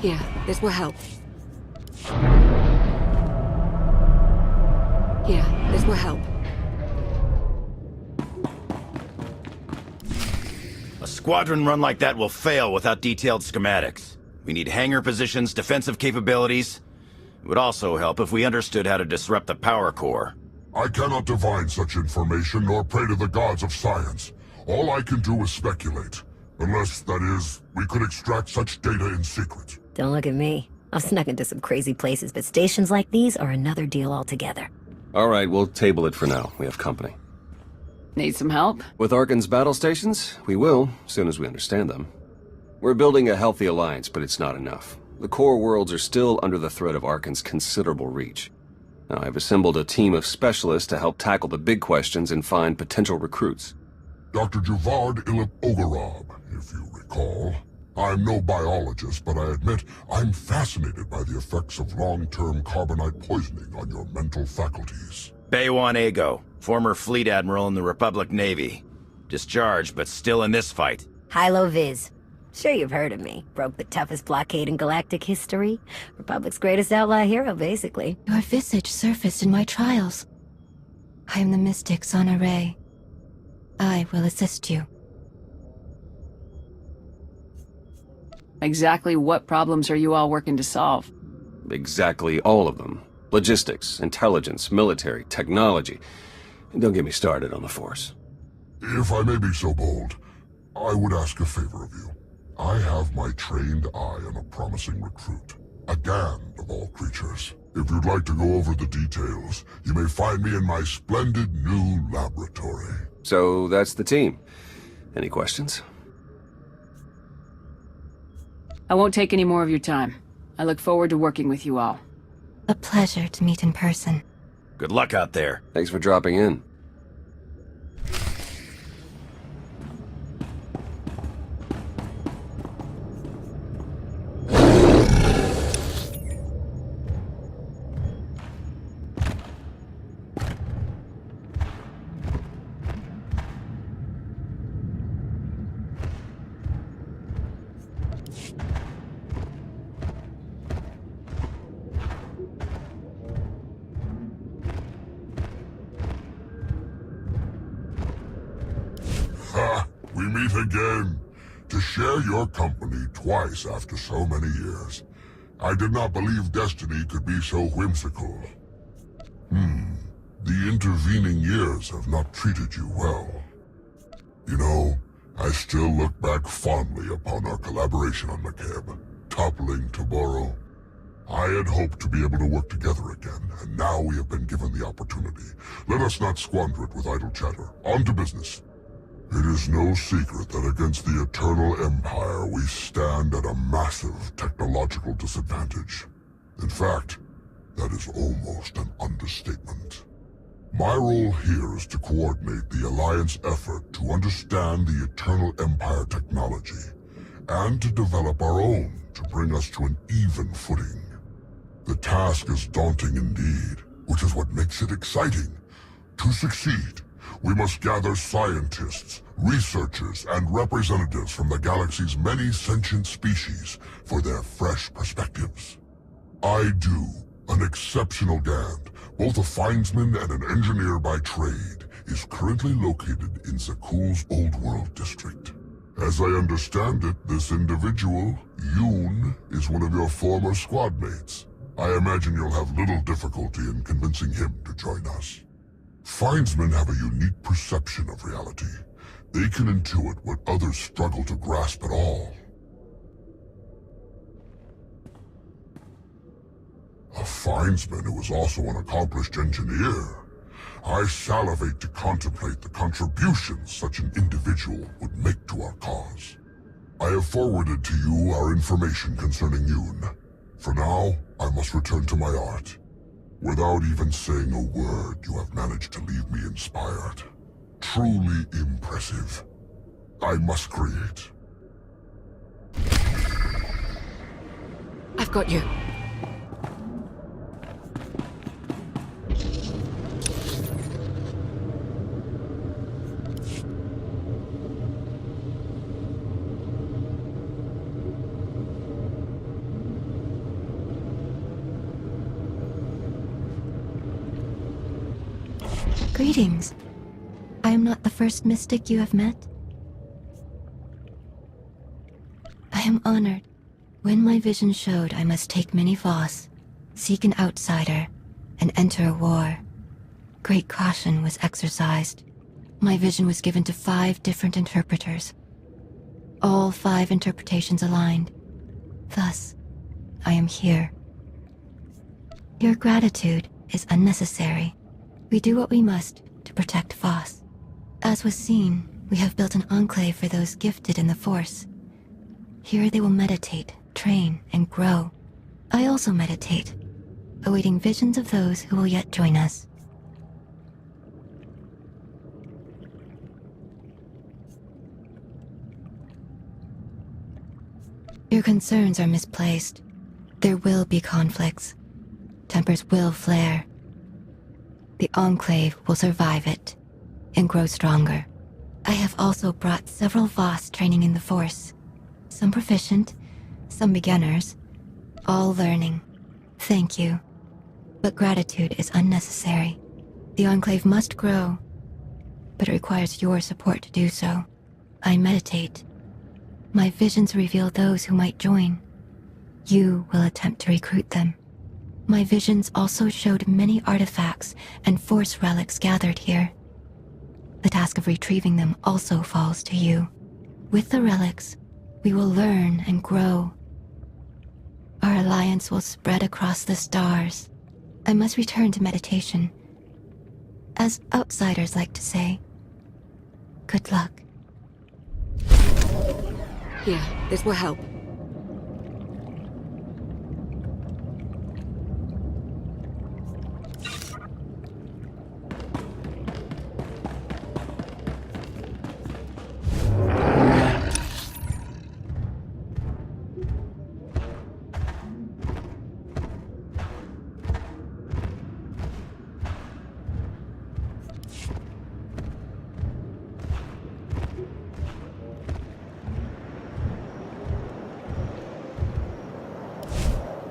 Here, this will help. Here, this will help. A squadron run like that will fail without detailed schematics. We need hangar positions, defensive capabilities. It would also help if we understood how to disrupt the power core. I cannot divine such information nor pray to the gods of science. All I can do is speculate. Unless, that is, we could extract such data in secret. Don't look at me. I've snuck into some crazy places, but stations like these are another deal altogether. All right, we'll table it for now. We have company. Need some help? With Arkan's battle stations? We will, as soon as we understand them. We're building a healthy alliance, but it's not enough. The core worlds are still under the threat of Arkan's considerable reach. Now, I've assembled a team of specialists to help tackle the big questions and find potential recruits. Dr. Juvard Ilip Ogorob, if you recall. I'm no biologist, but I admit I'm fascinated by the effects of long-term carbonite poisoning on your mental faculties. Baywan Ego, former fleet admiral in the Republic Navy. Discharged, but still in this fight. Hilo Viz. Sure you've heard of me. Broke the toughest blockade in galactic history. Republic's greatest outlaw hero, basically. Your visage surfaced in my trials. I am the mystic Sonare. I will assist you. Exactly what problems are you all working to solve? Exactly all of them. Logistics, intelligence, military, technology. And don't get me started on the Force. If I may be so bold, I would ask a favor of you. I have my trained eye on a promising recruit. A Gand of all creatures. If you'd like to go over the details, you may find me in my splendid new laboratory. So that's the team. Any questions? I won't take any more of your time. I look forward to working with you all. A pleasure to meet in person. Good luck out there. Thanks for dropping in. Ha! We meet again. To share your company twice after so many years. I did not believe destiny could be so whimsical. The intervening years have not treated you well. You know, I still look back fondly upon our collaboration on McCabe, toppling Toboro. I had hoped to be able to work together again, and now we have been given the opportunity. Let us not squander it with idle chatter. On to business. It is no secret that against the Eternal Empire we stand at a massive technological disadvantage. In fact, that is almost an understatement. My role here is to coordinate the Alliance effort to understand the Eternal Empire technology, and to develop our own to bring us to an even footing. The task is daunting indeed, which is what makes it exciting. To succeed, we must gather scientists, researchers, and representatives from the galaxy's many sentient species for their fresh perspectives. I do, an exceptional Gand, both a findsman and an engineer by trade, is currently located in Zakuul's Old World district. As I understand it, this individual, Yoon, is one of your former squad mates. I imagine you'll have little difficulty in convincing him to join us. Findsmen have a unique perception of reality. They can intuit what others struggle to grasp at all. A findsman who is also an accomplished engineer. I salivate to contemplate the contributions such an individual would make to our cause. I have forwarded to you our information concerning Yoon. For now, I must return to my art. Without even saying a word, you have managed to leave me inspired. Truly impressive. I must create. I've got you. Greetings. I am not the first mystic you have met. I am honored. When my vision showed I must take many Voss, seek an outsider, and enter a war, great caution was exercised. My vision was given to 5 different interpreters. All 5 interpretations aligned. Thus, I am here. Your gratitude is unnecessary. We do what we must to protect Voss. As was seen, we have built an enclave for those gifted in the Force. Here they will meditate, train, and grow. I also meditate, awaiting visions of those who will yet join us. Your concerns are misplaced. There will be conflicts. Tempers will flare. The Enclave will survive it and grow stronger. I have also brought several Voss training in the Force. Some proficient, some beginners, all learning. Thank you. But gratitude is unnecessary. The Enclave must grow, but it requires your support to do so. I meditate. My visions reveal those who might join. You will attempt to recruit them. My visions also showed many artifacts and Force relics gathered here. The task of retrieving them also falls to you. With the relics, we will learn and grow. Our alliance will spread across the stars. I must return to meditation. As outsiders like to say, good luck. Here, this will help.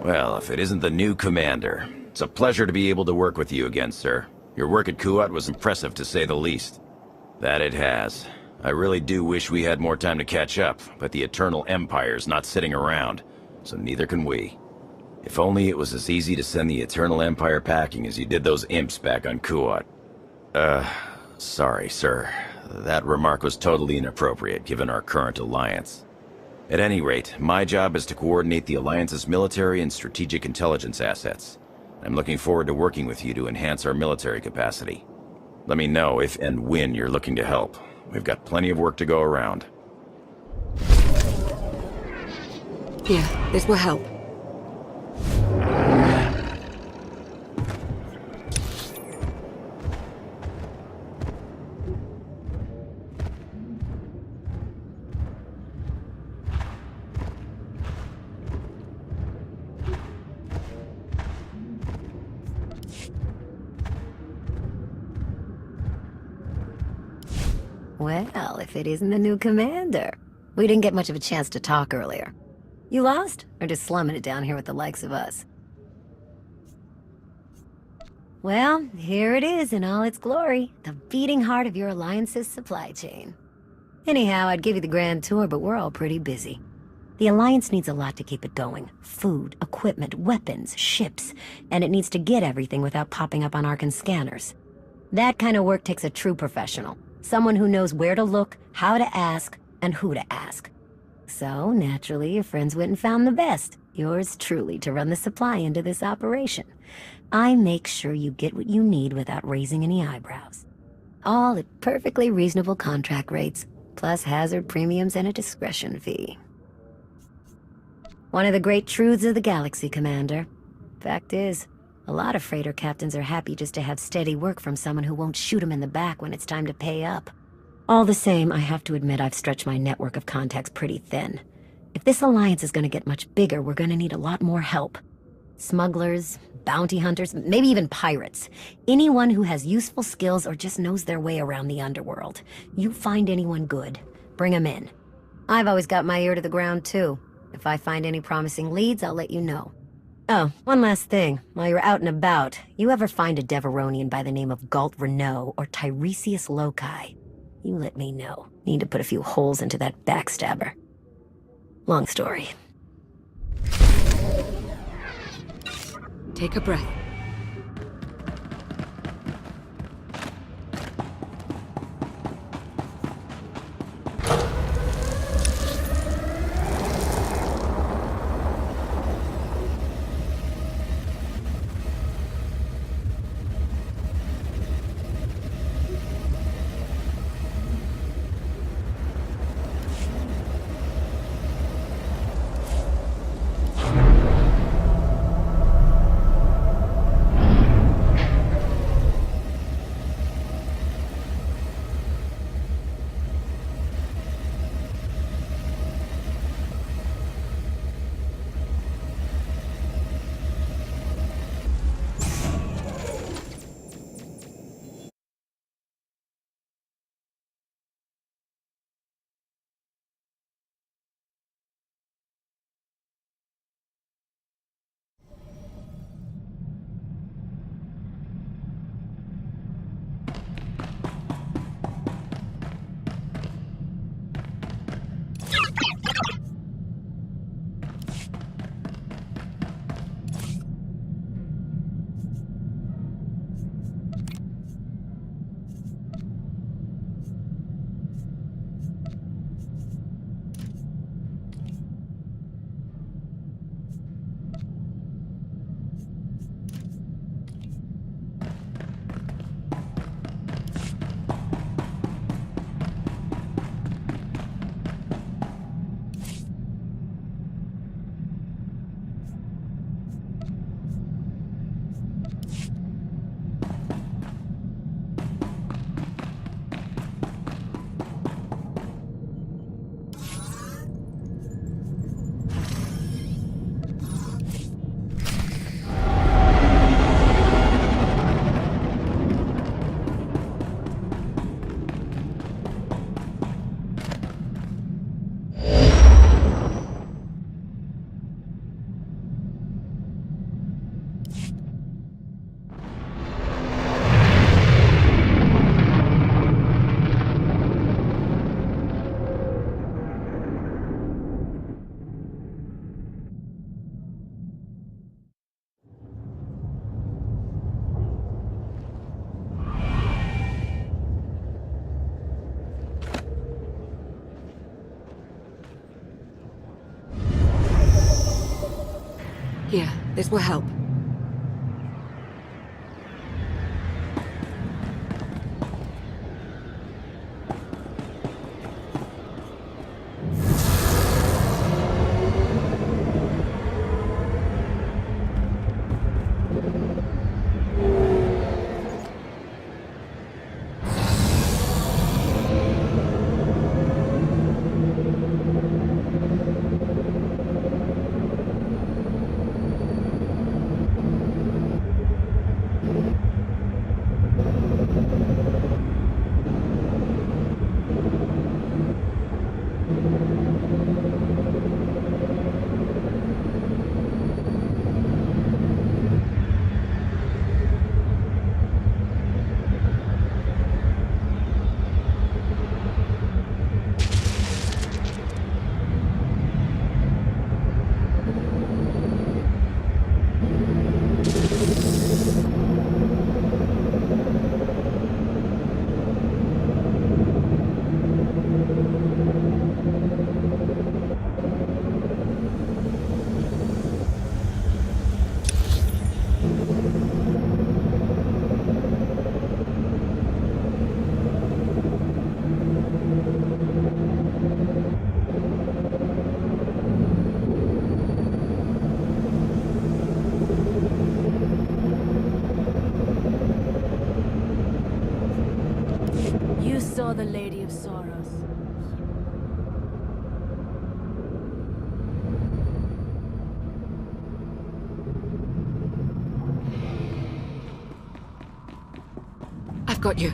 Well, if it isn't the new commander. It's a pleasure to be able to work with you again, sir. Your work at Kuat was impressive, to say the least. That it has. I really do wish we had more time to catch up, but the Eternal Empire's not sitting around, so neither can we. If only it was as easy to send the Eternal Empire packing as you did those imps back on Kuat. Sorry, sir. That remark was totally inappropriate, given our current alliance. At any rate, my job is to coordinate the Alliance's military and strategic intelligence assets. I'm looking forward to working with you to enhance our military capacity. Let me know if and when you're looking to help. We've got plenty of work to go around. Here, this will help. Well, if it isn't the new commander. We didn't get much of a chance to talk earlier. You lost? Or just slumming it down here with the likes of us? Well, here it is in all its glory. The beating heart of your Alliance's supply chain. Anyhow, I'd give you the grand tour, but we're all pretty busy. The Alliance needs a lot to keep it going. Food, equipment, weapons, ships. And it needs to get everything without popping up on Arkan scanners. That kind of work takes a true professional. Someone who knows where to look, how to ask, and who to ask. So, naturally, your friends went and found the best. Yours truly to run the supply into this operation. I make sure you get what you need without raising any eyebrows. All at perfectly reasonable contract rates, plus hazard premiums and a discretion fee. One of the great truths of the galaxy, Commander. Fact is, a lot of freighter captains are happy just to have steady work from someone who won't shoot them in the back when it's time to pay up. All the same, I have to admit I've stretched my network of contacts pretty thin. If this alliance is going to get much bigger, we're going to need a lot more help. Smugglers, bounty hunters, maybe even pirates. Anyone who has useful skills or just knows their way around the underworld. You find anyone good, bring them in. I've always got my ear to the ground, too. If I find any promising leads, I'll let you know. Oh, one last thing. While you're out and about, you ever find a Deveronian by the name of Galt Renault or Tiresias Loci? You let me know. Need to put a few holes into that backstabber. Long story. Take a breath. Here, this will help. You saw the Lady of Sorrows. I've got you.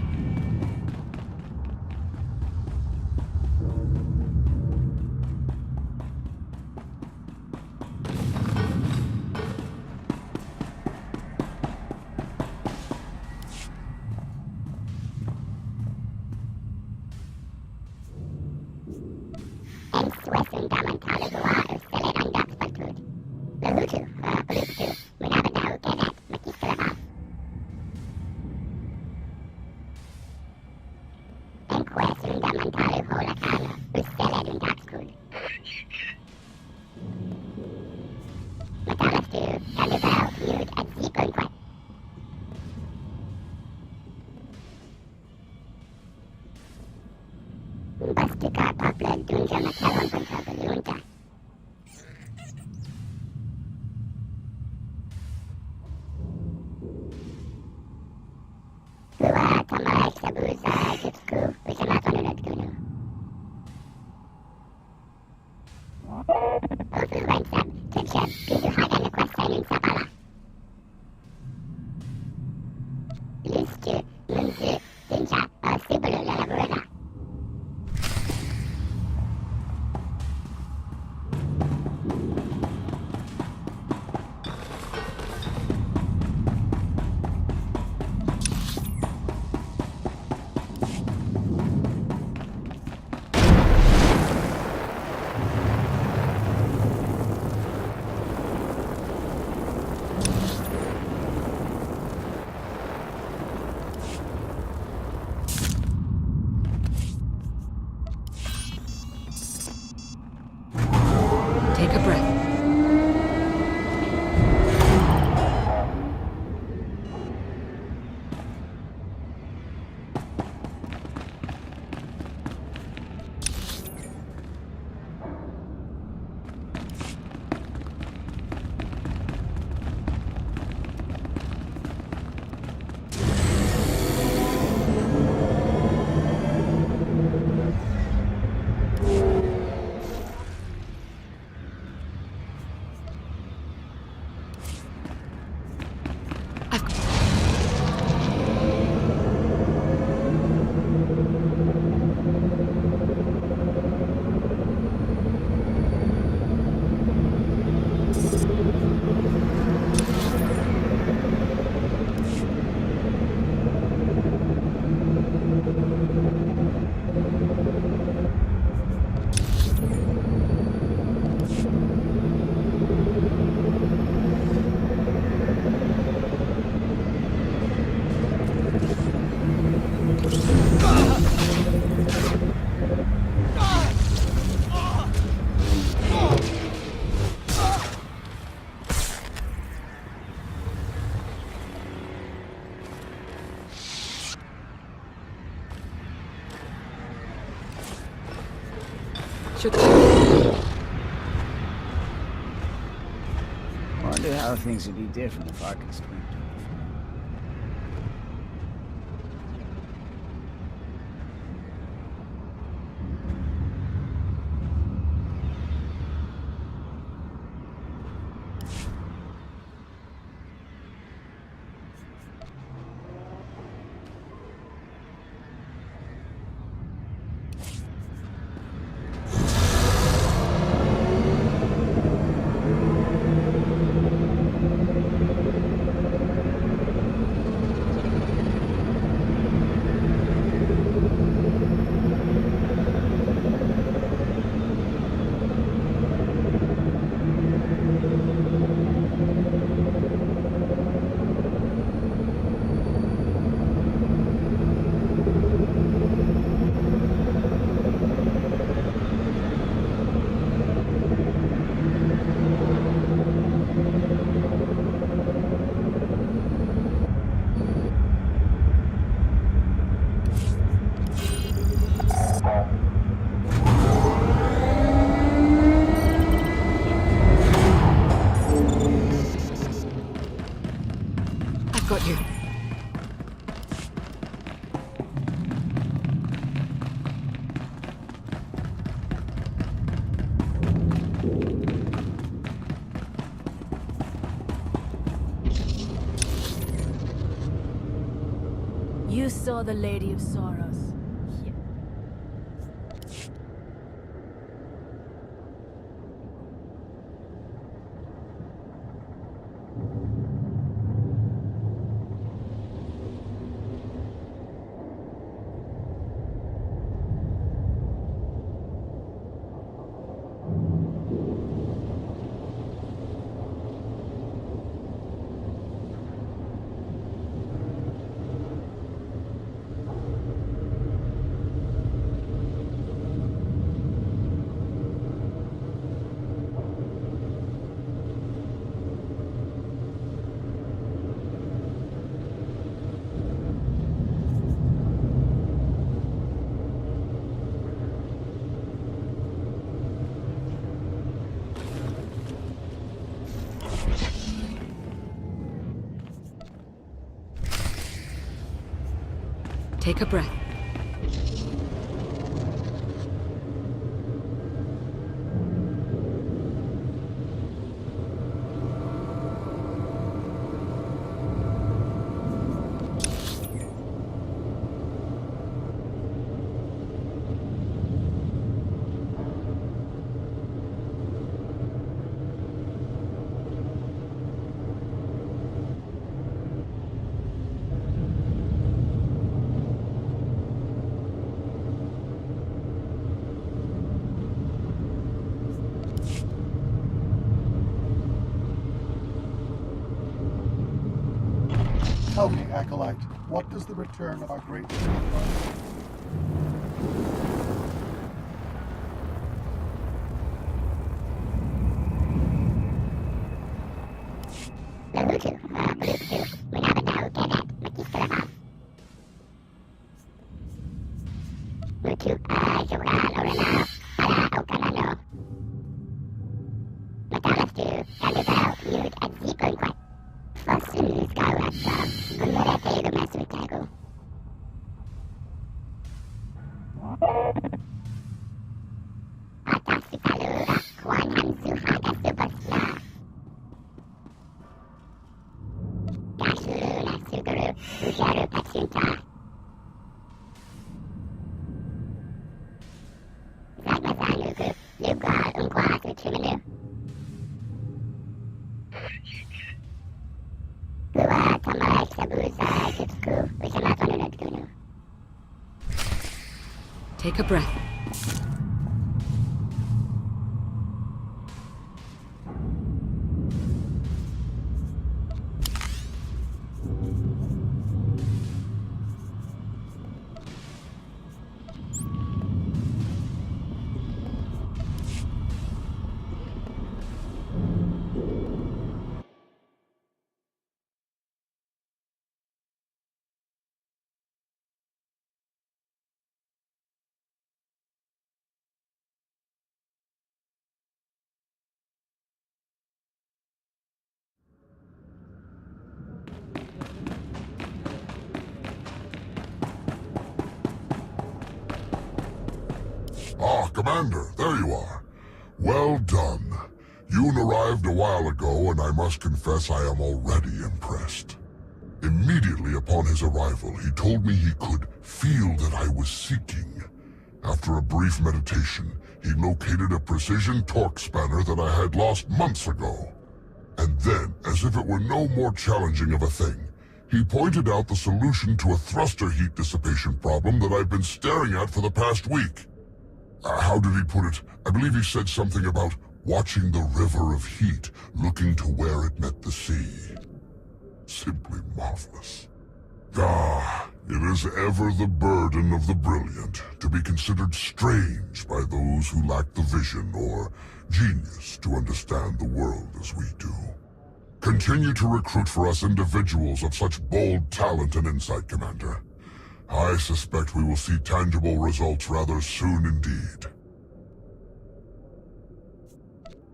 Take a breath. Should Wonder how things would be different if I could speak to him. got you. You saw the Lady of Sorrows. Yeah. Take a breath. Tell me, Acolyte, what does the return of our great leader bring? Take a breath. Ah, Commander, there you are. Well done. Yoon arrived a while ago, and I must confess I am already impressed. Immediately upon his arrival, he told me he could feel that I was seeking. After a brief meditation, he located a precision torque spanner that I had lost months ago. And then, as if it were no more challenging of a thing, he pointed out the solution to a thruster heat dissipation problem that I've been staring at for the past week. How did he put it? I believe he said something about watching the river of heat, looking to where it met the sea. Simply marvelous. Ah, it is ever the burden of the brilliant to be considered strange by those who lack the vision or genius to understand the world as we do. Continue to recruit for us individuals of such bold talent and insight, Commander. I suspect we will see tangible results rather soon indeed.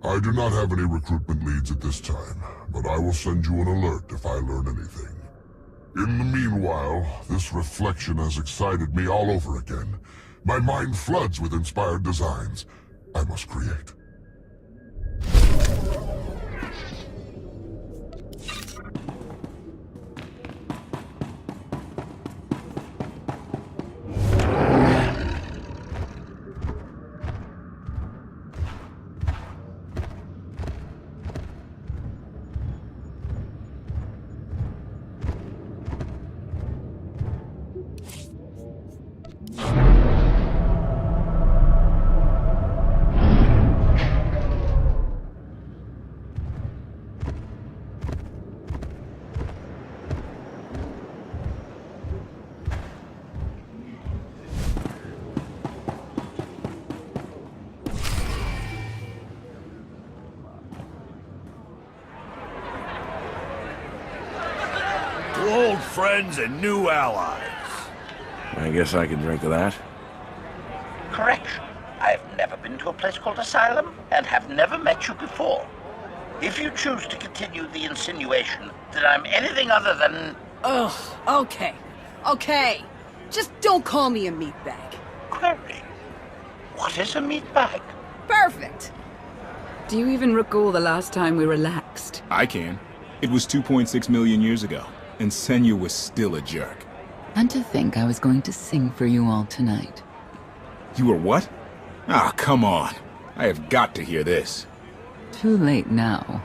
I do not have any recruitment leads at this time, but I will send you an alert if I learn anything. In the meanwhile, this reflection has excited me all over again. My mind floods with inspired designs I must create. Old friends and new allies. I guess I can drink to that. Correction. I've never been to a place called Asylum, and have never met you before. If you choose to continue the insinuation that I'm anything other than... Ugh, okay. Okay. Just don't call me a meatbag. Query. What is a meat bag? Perfect. Do you even recall the last time we relaxed? I can. It was 2.6 million years ago, and Senya was still a jerk. And to think I was going to sing for you all tonight. You were what? Ah, come on. I have got to hear this. Too late now.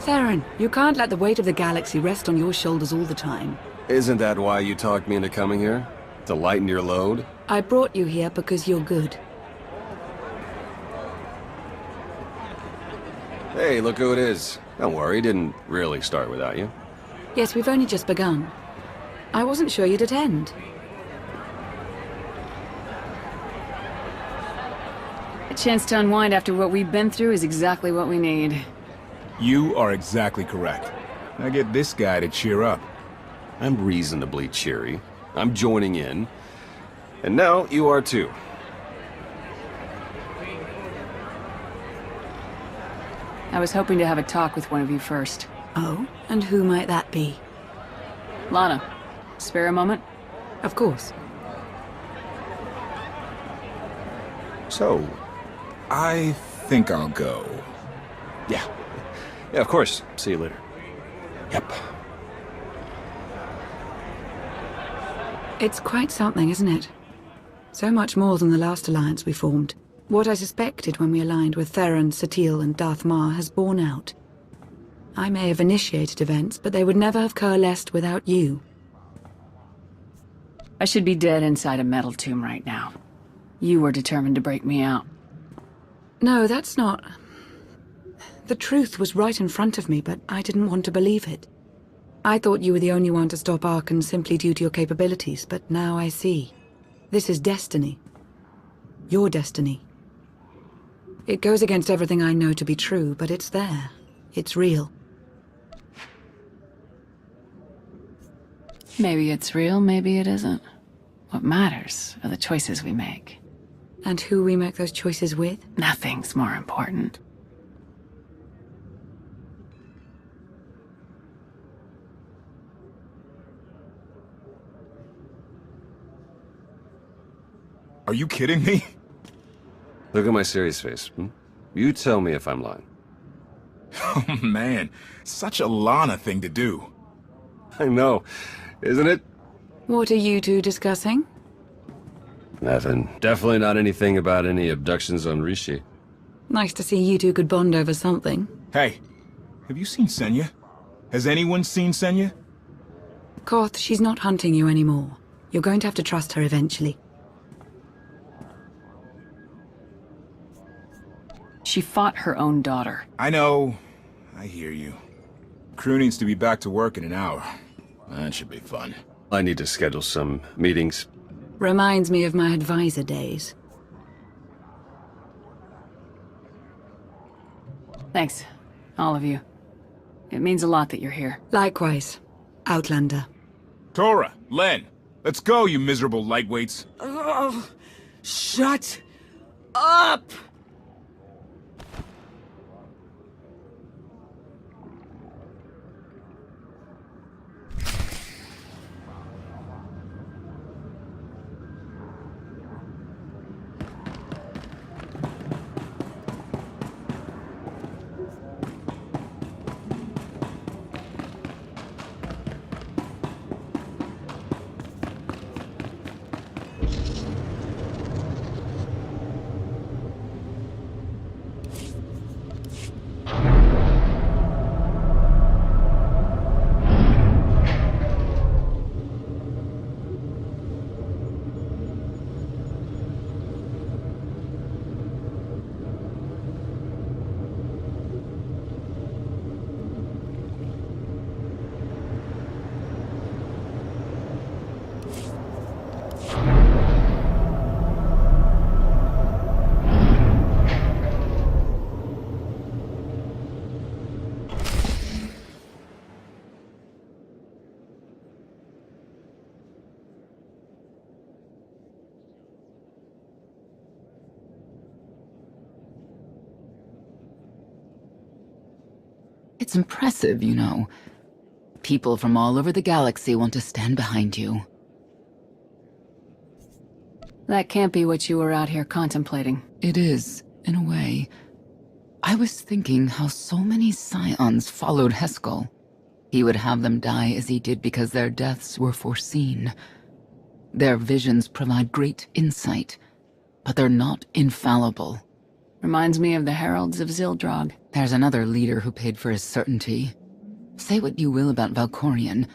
Theron, you can't let the weight of the galaxy rest on your shoulders all the time. Isn't that why you talked me into coming here? To lighten your load? I brought you here because you're good. Hey, look who it is. Don't worry, didn't really start without you. Yes, we've only just begun. I wasn't sure you'd attend. A chance to unwind after what we've been through is exactly what we need. You are exactly correct. Now get this guy to cheer up. I'm reasonably cheery. I'm joining in. And now you are too. I was hoping to have a talk with one of you first. Oh? And who might that be? Lana, spare a moment? Of course. So, I think I'll go. Yeah. Yeah, of course. See you later. Yep. It's quite something, isn't it? So much more than the last alliance we formed. What I suspected when we aligned with Theron, Satil, and Darth Mar has borne out. I may have initiated events, but they would never have coalesced without you. I should be dead inside a metal tomb right now. You were determined to break me out. No, that's not... The truth was right in front of me, but I didn't want to believe it. I thought you were the only one to stop Arkan simply due to your capabilities, but now I see. This is destiny. Your destiny. It goes against everything I know to be true, but it's there. It's real. Maybe it's real, maybe it isn't. What matters are the choices we make. And who we make those choices with? Nothing's more important. Are you kidding me? Look at my serious face. You tell me if I'm lying. Oh man, such a Lana thing to do. I know, isn't it? What are you two discussing? Nothing. Definitely not anything about any abductions on Rishi. Nice to see you two could bond over something. Hey, have you seen Senya? Has anyone seen Senya? Koth, she's not hunting you anymore. You're going to have to trust her eventually. She fought her own daughter. I know. I hear you. Crew needs to be back to work in an hour. That should be fun. I need to schedule some meetings. Reminds me of my advisor days. Thanks, all of you. It means a lot that you're here. Likewise, Outlander. Tora, Len, let's go, you miserable lightweights. Oh, shut up! It's impressive, you know. People from all over the galaxy want to stand behind you. That can't be what you were out here contemplating. It is, in a way. I was thinking how so many Scions followed Heskel. He would have them die as he did because their deaths were foreseen. Their visions provide great insight, but they're not infallible. Reminds me of the Heralds of Zildrog. There's another leader who paid for his certainty. Say what you will about Valkorion,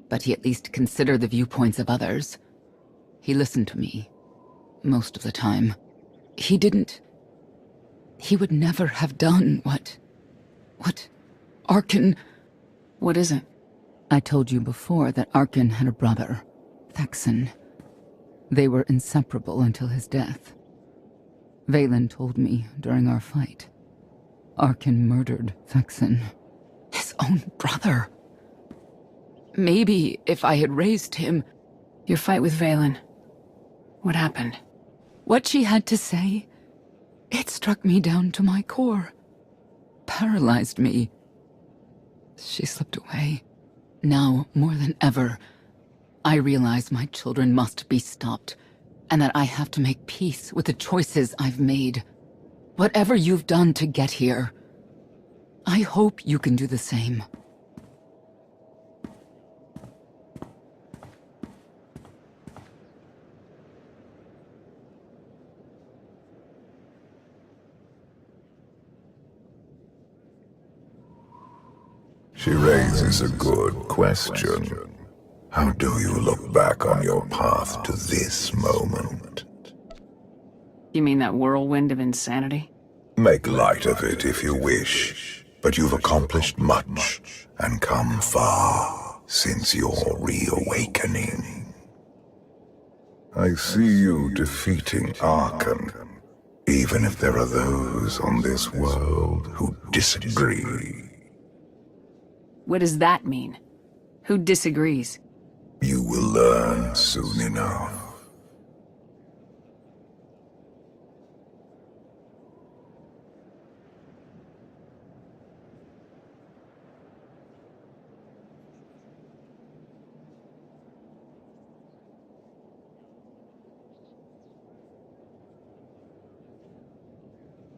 but he at least considered the viewpoints of others. He listened to me. Most of the time. He would never have done what Arkin... What is it? I told you before that Arkin had a brother, Thexan. They were inseparable until his death. Valen told me during our fight. Arkin murdered Thexan. His own brother. Maybe if I had raised him... Your fight with Valen. What happened? What she had to say, it struck me down to my core. Paralyzed me. She slipped away. Now, more than ever, I realize my children must be stopped, and that I have to make peace with the choices I've made. Whatever you've done to get here, I hope you can do the same. She raises a good question. How do you look back on your path to this moment? You mean that whirlwind of insanity? Make light of it if you wish, but you've accomplished much and come far since your reawakening. I see you defeating Arkan, even if there are those on this world who disagree. What does that mean? Who disagrees? You will learn soon enough.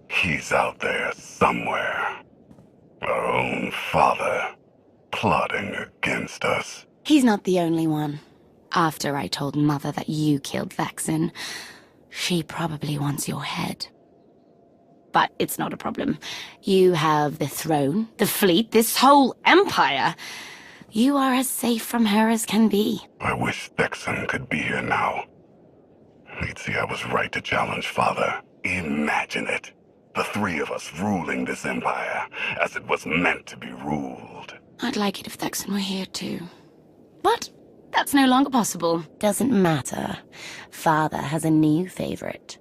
He's out there somewhere. Our own father. Plotting against us. He's not the only one. After I told Mother that you killed Thexan, she probably wants your head. But it's not a problem. You have the throne, the fleet, this whole empire. You are as safe from her as can be. I wish Thexan could be here now. He'd see I was right to challenge Father. Imagine it. The three of us ruling this empire as it was meant to be ruled. I'd like it if Thexan were here too. But that's no longer possible. Doesn't matter. Father has a new favorite.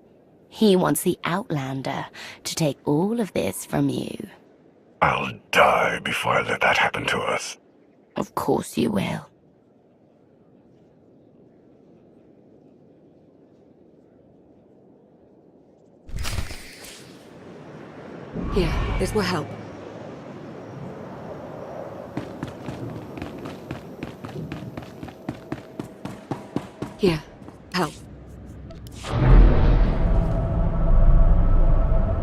He wants the Outlander to take all of this from you. I'll die before I let that happen to us. Of course you will. Here, this will help. Here, help.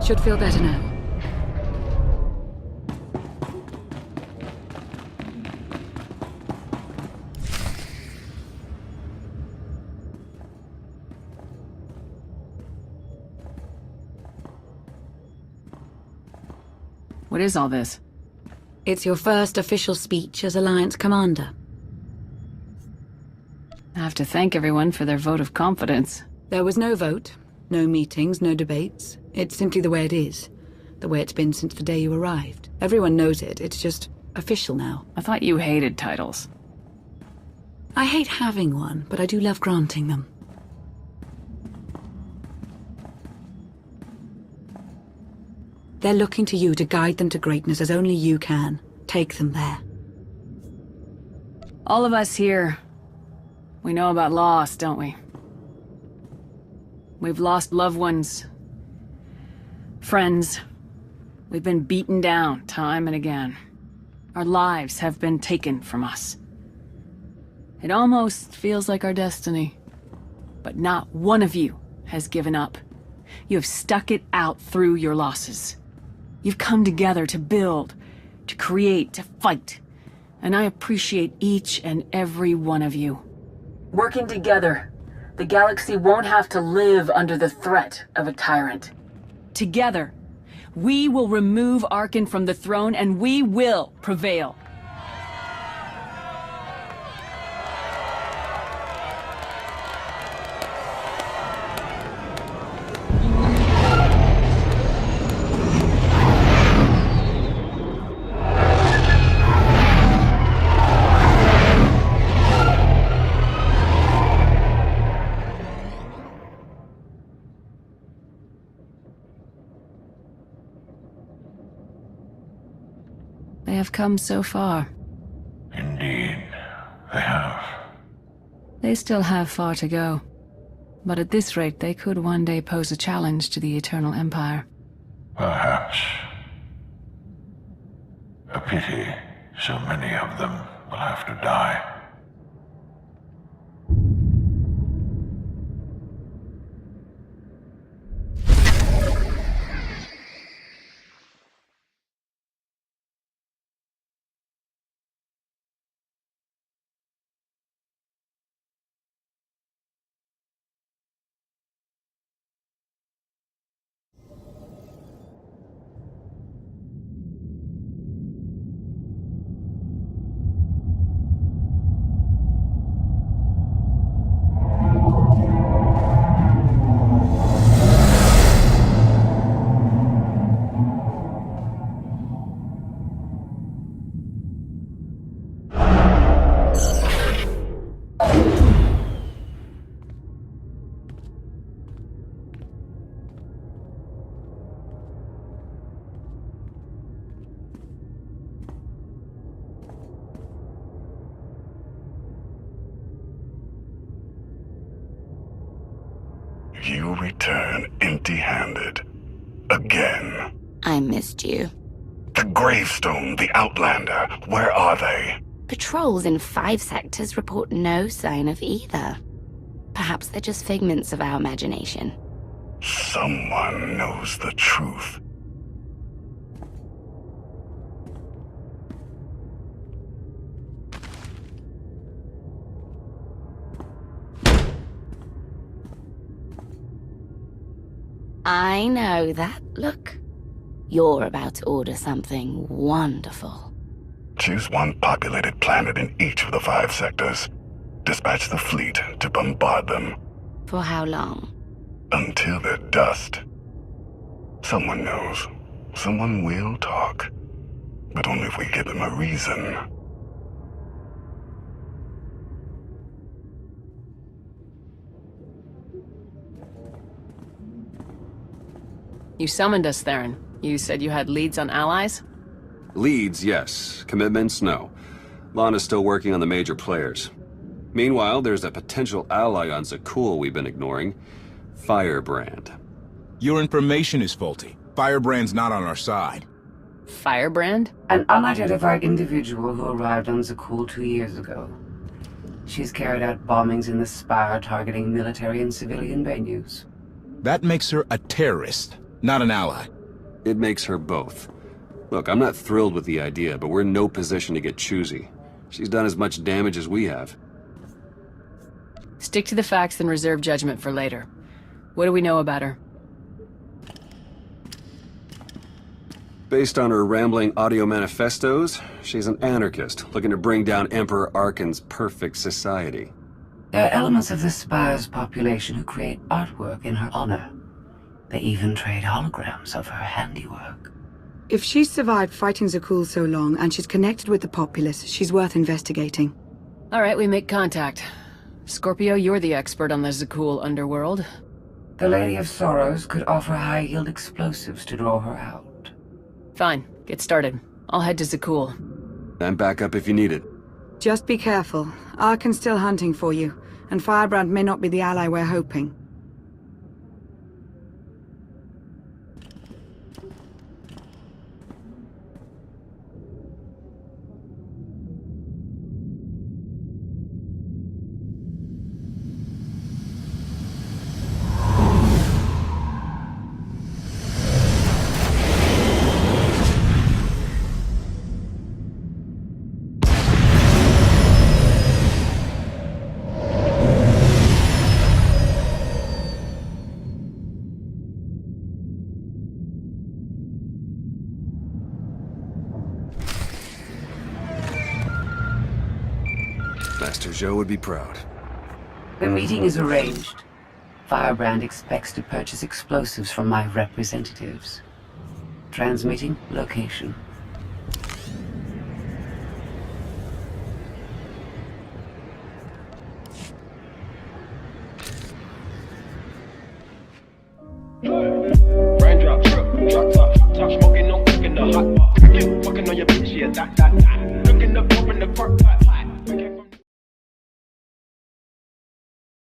Should feel better now. What is all this? It's your first official speech as Alliance Commander. I have to thank everyone for their vote of confidence. There was no vote, no meetings, no debates. It's simply the way it is. The way it's been since the day you arrived. Everyone knows it. It's just official now. I thought you hated titles. I hate having one, but I do love granting them. They're looking to you to guide them to greatness as only you can. Take them there. All of us here, we know about loss, don't we? We've lost loved ones, friends. We've been beaten down time and again. Our lives have been taken from us. It almost feels like our destiny. But not one of you has given up. You have stuck it out through your losses. You've come together to build, to create, to fight. And I appreciate each and every one of you. Working together, the galaxy won't have to live under the threat of a tyrant. Together, we will remove Arkan from the throne and we will prevail. They have come so far. Indeed, they have. They still have far to go. But at this rate, they could one day pose a challenge to the Eternal Empire. Perhaps. A pity so many of them will have to die. You return empty-handed. Again. I missed you. The Gravestone, the Outlander, where are they? Patrols in 5 sectors report no sign of either. Perhaps they're just figments of our imagination. Someone knows the truth. I know that look. You're about to order something wonderful. Choose one populated planet in each of the 5 sectors. Dispatch the fleet to bombard them. For how long? Until they're dust. Someone knows. Someone will talk. But only if we give them a reason. You summoned us, Theron. You said you had leads on allies? Leads, yes. Commitments, no. Lana's still working on the major players. Meanwhile, there's a potential ally on Zakul we've been ignoring. Firebrand. Your information is faulty. Firebrand's not on our side. Firebrand? An unidentified individual who arrived on Zakul 2 years ago. She's carried out bombings in the Spire targeting military and civilian venues. That makes her a terrorist, not an ally. It makes her both. Look, I'm not thrilled with the idea, but we're in no position to get choosy. She's done as much damage as we have. Stick to the facts and reserve judgment for later. What do we know about her? Based on her rambling audio manifestos, she's an anarchist looking to bring down Emperor Arkan's perfect society. There are elements of the Spire's population who create artwork in her honor. They even trade holograms of her handiwork. If she's survived fighting Zakul so long and she's connected with the populace, she's worth investigating. All right, we make contact. Scorpio, you're the expert on the Zakul underworld. The Lady of Sorrows could offer high-yield explosives to draw her out. Fine, get started. I'll head to Zakul. And back up if you need it. Just be careful. Arkan's still hunting for you, and Firebrand may not be the ally we're hoping. Master Zhou would be proud. The meeting is arranged. Firebrand expects to purchase explosives from my representatives. Transmitting location.